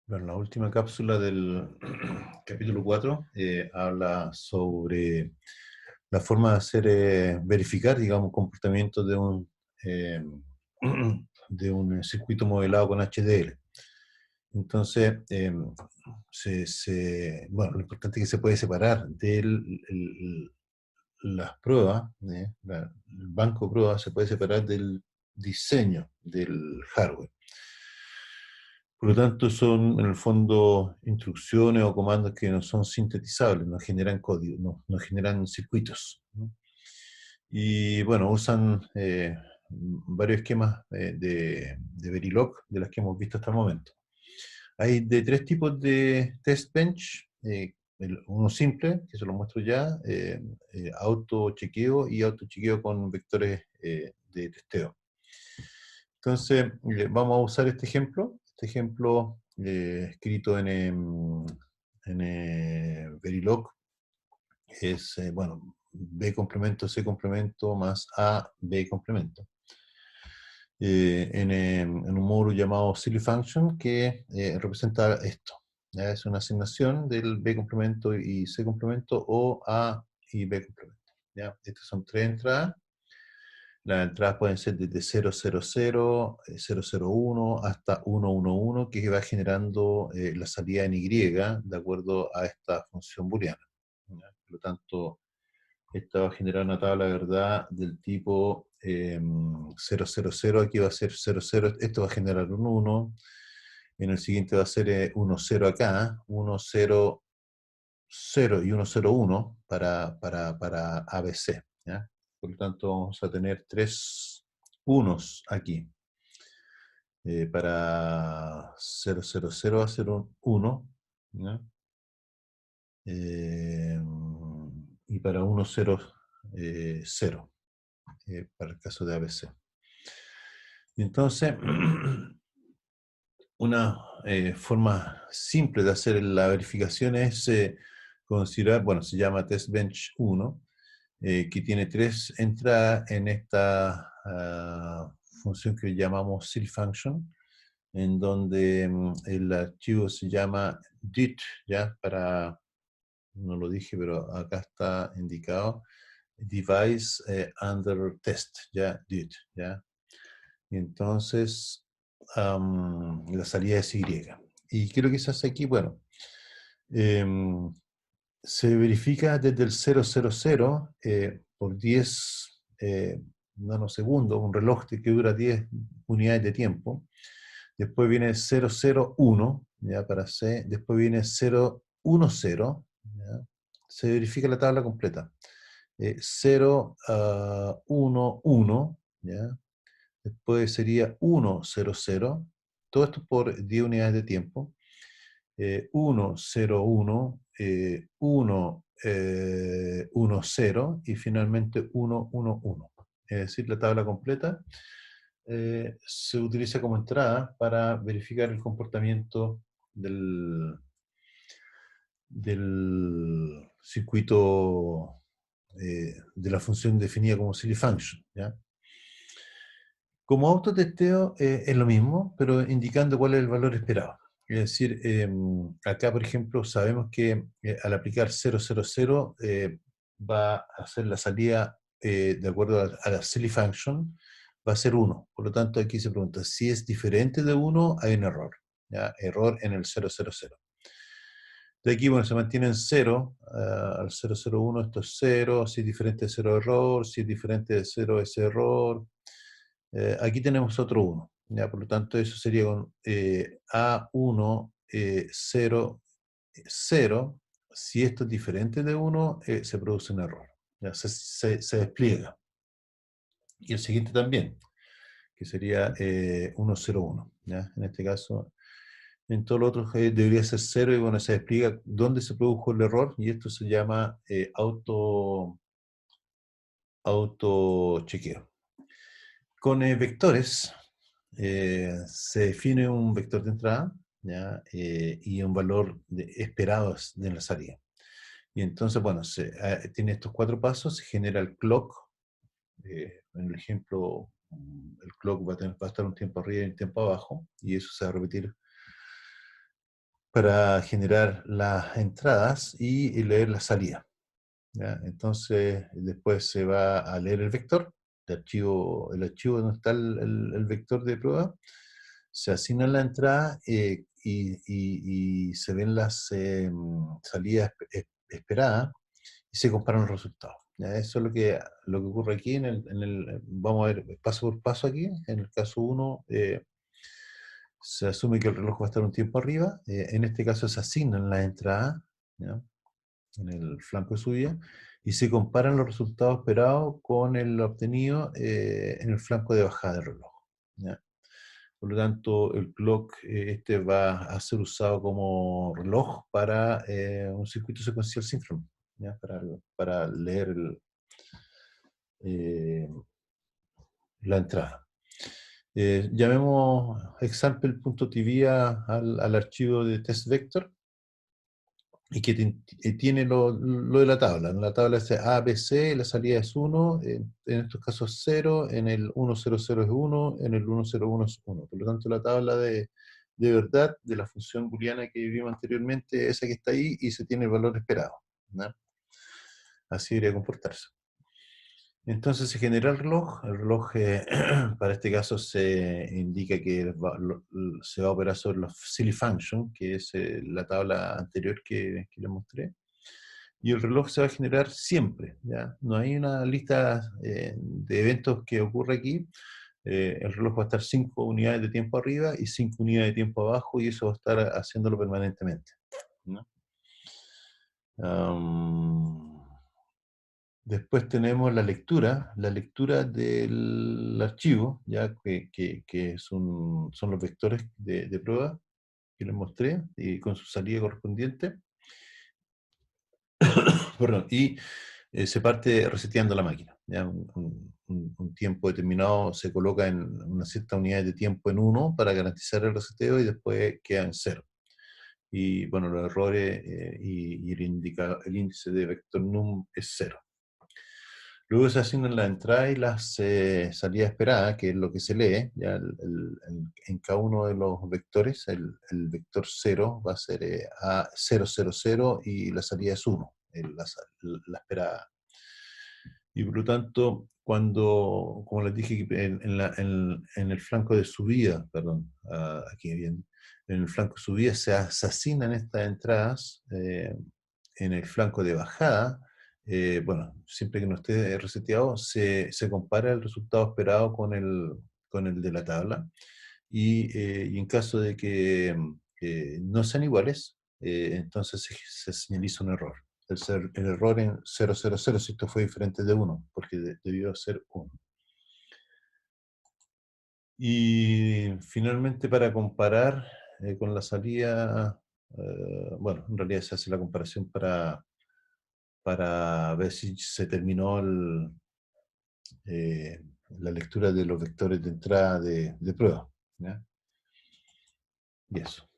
Bueno, la última cápsula del capítulo 4 habla sobre la forma de hacer verificar, digamos, comportamiento eh, de un circuito modelado con HDL. Entonces, bueno, lo importante es que se puede separar de las pruebas, el banco de pruebas se puede separar del diseño del hardware. Por lo tanto, son en el fondo instrucciones o comandos que no son sintetizables, no generan código, no generan circuitos, ¿no? Y bueno, usan varios esquemas de Verilog de las que hemos visto hasta el momento. Hay de tres tipos de test bench, uno simple, que se lo muestro ya, auto chequeo y auto chequeo con vectores de testeo. Entonces, vamos a usar este ejemplo escrito en Verilog, es, bueno, B complemento, C complemento más A, B complemento. En un módulo llamado silly function que representa esto. ¿Ya? Es una asignación del B complemento y C complemento o A y B complemento. ¿Ya? Estas son tres entradas. Las entradas pueden ser desde 000, 001 hasta 111, que va generando la salida en Y de acuerdo a esta función booleana. ¿Ya? Por lo tanto, esta va a generar una tabla de verdad del tipo 000, aquí va a ser 00, esto va a generar un 1, en el siguiente va a ser 10 acá, 100 y 101 para ABC. ¿Ya? Por lo tanto, vamos a tener tres unos aquí. Para 000 va a ser un 1, ¿ya? Eh, y para 10, 0, para el caso de ABC. Entonces, una forma simple de hacer la verificación es considerar, bueno, se llama test bench 1, que tiene tres entradas en esta función que llamamos seal function, en donde el archivo se llama dit, ya para, no lo dije, pero acá está indicado, device under test, ya dit, ya. Y entonces la salida es Y. ¿Y qué es lo que se hace aquí? Bueno, em, se verifica desde el 000 por 10 nanosegundos, un reloj que dura 10 unidades de tiempo. Después viene 001, ¿ya? Para C. Después viene 010, ¿ya? Se verifica la tabla completa. 011, ¿ya? Después sería 100, todo esto por 10 unidades de tiempo. 101, 110 y finalmente 111. Es decir, la tabla completa se utiliza como entrada para verificar el comportamiento del circuito de la función definida como silly function, ¿ya? Como autotesteo es lo mismo, pero indicando cuál es el valor esperado. Es decir, acá, por ejemplo, sabemos que al aplicar 000 va a hacer la salida de acuerdo a la silly function, va a ser 1. Por lo tanto, aquí se pregunta, si es diferente de 1, hay un error. ¿Ya? Error en el 000. De aquí, bueno, se mantiene en 0, al 001 esto es 0, si es diferente de 0 error, si es diferente de 0 es error. Aquí tenemos otro 1, ¿ya? Por lo tanto, eso sería con A1, 0, 0. Si esto es diferente de 1, se produce un error. ¿Ya? Se despliega. Y el siguiente también, que sería 101. ¿Ya? En este caso, en todos los otros debería ser 0 y bueno, se despliega dónde se produjo el error y esto se llama auto chequeo. Con vectores se define un vector de entrada, ¿ya? Y un valor esperado de la salida. Y entonces, bueno, tiene estos cuatro pasos, se genera el clock. En el ejemplo, el clock va a estar un tiempo arriba y un tiempo abajo, y eso se va a repetir para generar las entradas y leer la salida. ¿Ya? Entonces, después se va a leer el vector, el archivo donde está el vector de prueba, se asigna la entrada y se ven las salidas esperadas y se comparan los resultados. ¿Ya? Eso es lo que ocurre aquí vamos a ver paso por paso aquí. En el caso 1, se asume que el reloj va a estar un tiempo arriba. En este caso se asignan las entradas, ¿ya? En el flanco de subida, y se comparan los resultados esperados con el obtenido en el flanco de bajada del reloj. ¿Ya? Por lo tanto, el clock este va a ser usado como reloj para un circuito secuencial síncrono, ¿ya? Para leer eh, la entrada. Llamemos example.tv al archivo de test vector y que tiene lo de la tabla. En la tabla dice A, B, C, la salida es 1, en estos casos 0, en el 100 es 1, en el 101 es 1. Por lo tanto, la tabla de verdad de la función booleana que vimos anteriormente, esa que está ahí, y se tiene el valor esperado, ¿no? Así debería comportarse. Entonces se genera el reloj para este caso se indica que se va a operar sobre los silly function, que es la tabla anterior que les mostré, y el reloj se va a generar siempre, ¿ya? No hay una lista de eventos que ocurre aquí. El reloj va a estar 5 unidades de tiempo arriba y 5 unidades de tiempo abajo, y eso va a estar haciéndolo permanentemente, ¿no? Después tenemos la lectura del archivo, ya que son los vectores de prueba que les mostré, y con su salida correspondiente. Perdón, y se parte reseteando la máquina. ¿Ya? Un tiempo determinado se coloca en una cierta unidad de tiempo en 1 para garantizar el reseteo, y después queda en 0. Y bueno, los errores y el índice de vector num es 0. Luego se asignan las entradas y las salidas esperadas, que es lo que se lee. Ya en cada uno de los vectores, el vector 0 va a ser A000, y la salida es 1, la esperada. Y por lo tanto, como les dije, en el flanco de subida, perdón, aquí bien, en el flanco de subida se asignan estas entradas. En el flanco de bajada, bueno, siempre que no esté reseteado, se compara el resultado esperado con el de la tabla, y en caso de que no sean iguales, entonces se señaliza un error. El error en 000, si esto fue diferente de 1, porque debió ser 1. Y finalmente, para comparar con la salida, bueno, en realidad se hace la comparación para ver si se terminó eh, la lectura de los vectores de entrada de prueba, ¿ya? Y eso.